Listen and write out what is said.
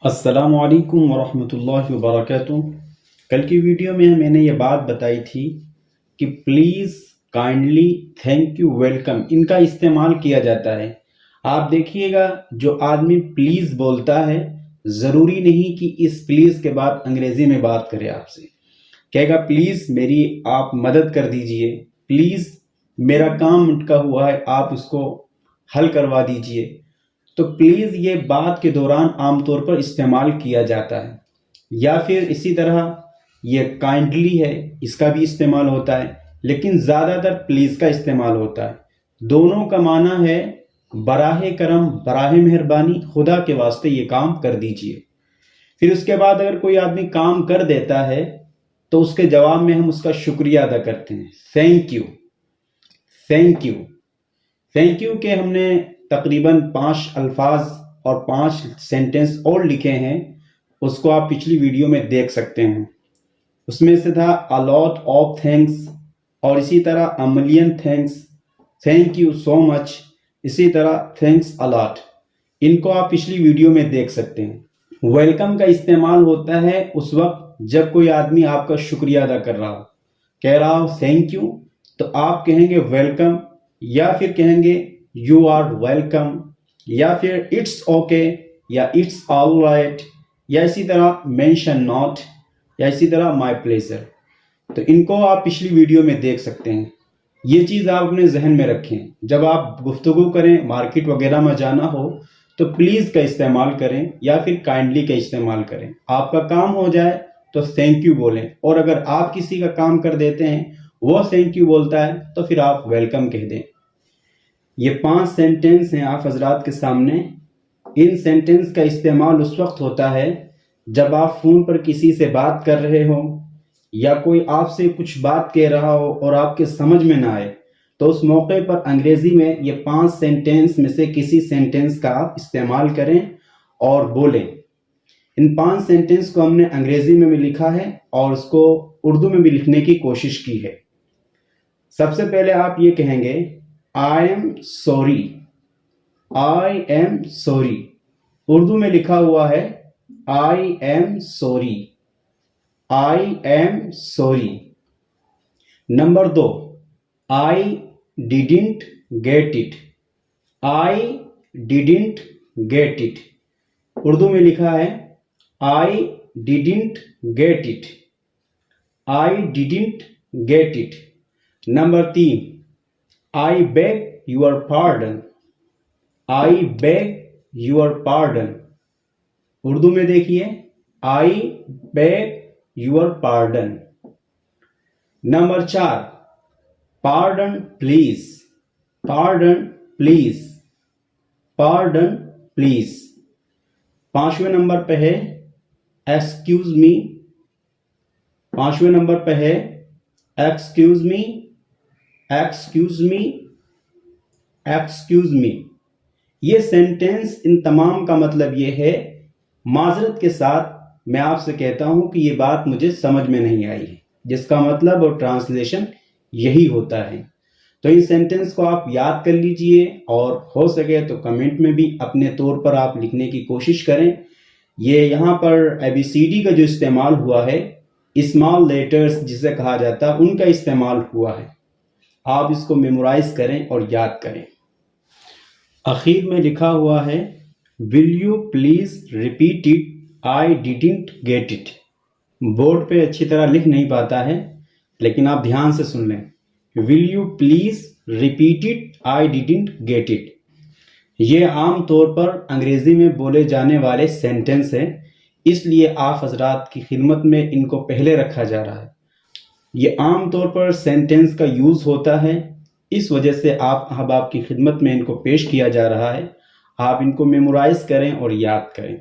السلام علیکم ورحمۃ اللہ وبرکاتہ۔ کل کی ویڈیو میں میں نے یہ بات بتائی تھی کہ please, kindly, thank you, welcome in کا استعمال کیا جاتا ہے۔ آپ دیکھیے گا جو آدمی پلیز بولتا ہے ضروری نہیں کہ اس پلیز کے بعد انگریزی میں بات کرے آپ سے، کہے گا پلیز میری آپ مدد کر دیجئے، پلیز میرا کام اٹکا ہوا ہے آپ اس کو حل کروا دیجئے۔ تو پلیز یہ بات کے دوران عام طور پر استعمال کیا جاتا ہے، یا پھر اسی طرح یہ کائنڈلی ہے، اس کا بھی استعمال ہوتا ہے، لیکن زیادہ تر پلیز کا استعمال ہوتا ہے۔ دونوں کا معنی ہے براہ کرم، براہ مہربانی، خدا کے واسطے یہ کام کر دیجئے۔ پھر اس کے بعد اگر کوئی آدمی کام کر دیتا ہے تو اس کے جواب میں ہم اس کا شکریہ ادا کرتے ہیں، thank you, thank you. Thank you کے ہم نے تقریباً 5 الفاظ اور 5 سینٹنس اور لکھے ہیں، اس کو آپ پچھلی ویڈیو میں دیکھ سکتے ہیں۔ اس میں سے تھا a lot of thanks، اور اسی طرح a million thanks، thank you so much، اسی طرح thanks a lot۔ ان کو آپ پچھلی ویڈیو میں دیکھ سکتے ہیں۔ ویلکم کا استعمال ہوتا ہے اس وقت جب کوئی آدمی آپ کا شکریہ ادا کر رہا ہو، کہہ رہا ہو تھینک یو، تو آپ کہیں گے ویلکم، یا پھر کہیں گے یو آر ویلکم، یا پھر اٹس اوکے، یا اٹس آل رائٹ، یا اسی طرح مینشن ناٹ، یا اسی طرح مائی پلیزر۔ تو ان کو آپ پچھلی ویڈیو میں دیکھ سکتے ہیں۔ یہ چیز آپ اپنے ذہن میں رکھیں، جب آپ گفتگو کریں، مارکیٹ وغیرہ میں جانا ہو تو پلیز کا استعمال کریں یا پھر کائنڈلی کا استعمال کریں۔ آپ کا کام ہو جائے تو تھینک یو بولیں، اور اگر آپ کسی کا کام کر دیتے ہیں وہ تھینک یو بولتا ہے تو پھر آپ ویلکم کہہ دیں۔ یہ 5 سینٹنس ہیں آپ حضرات کے سامنے۔ ان سینٹنس کا استعمال اس وقت ہوتا ہے جب آپ فون پر کسی سے بات کر رہے ہو، یا کوئی آپ سے کچھ بات کہہ رہا ہو اور آپ کے سمجھ میں نہ آئے، تو اس موقع پر انگریزی میں یہ 5 سینٹنس میں سے کسی سینٹنس کا آپ استعمال کریں اور بولیں۔ ان 5 سینٹنس کو ہم نے انگریزی میں بھی لکھا ہے اور اس کو اردو میں بھی لکھنے کی کوشش کی ہے۔ سب سے پہلے آپ یہ کہیں گے I am sorry، I am sorry۔ Urdu میں لکھا ہوا ہے I am sorry، I am sorry۔ Number 2، I didn't get it، I didn't get it۔ Urdu میں لکھا ہے I didn't get it، I didn't get it۔ Number 3، I beg your pardon، I beg your pardon۔ Urdu میں دیکھیے I beg your pardon۔ Number 4، pardon please، pardon please، pardon please۔ 5ویں number پہ ہے excuse me، 5ویں number پہ ہے excuse me، excuse me، excuse me۔ یہ sentence ان تمام کا مطلب یہ ہے معذرت کے ساتھ میں آپ سے کہتا ہوں کہ یہ بات مجھے سمجھ میں نہیں آئی ہے، جس کا مطلب اور ٹرانسلیشن یہی ہوتا ہے۔ تو ان سینٹنس کو آپ یاد کر لیجئے، اور ہو سکے تو کمنٹ میں بھی اپنے طور پر آپ لکھنے کی کوشش کریں۔ یہ یہاں پر ABCD کا جو استعمال ہوا ہے، اسمال لیٹرز جسے کہا جاتا ہے، ان کا استعمال ہوا ہے۔ آپ اس کو میمورائز کریں اور یاد کریں۔ اخیر میں لکھا ہوا ہے will you please repeat it، I didn't get it۔ Board پہ اچھی طرح لکھ نہیں پاتا ہے، لیکن آپ دھیان سے سن لیں۔ will you please repeat it، I didn't get it۔ یہ عام طور پر انگریزی میں بولے جانے والے سینٹنس ہیں، اس لیے آپ حضرات کی خدمت میں ان کو پہلے رکھا جا رہا ہے۔ یہ عام طور پر سینٹنس کا یوز ہوتا ہے، اس وجہ سے آپ احباب کی خدمت میں ان کو پیش کیا جا رہا ہے۔ آپ ان کو میمورائز کریں اور یاد کریں۔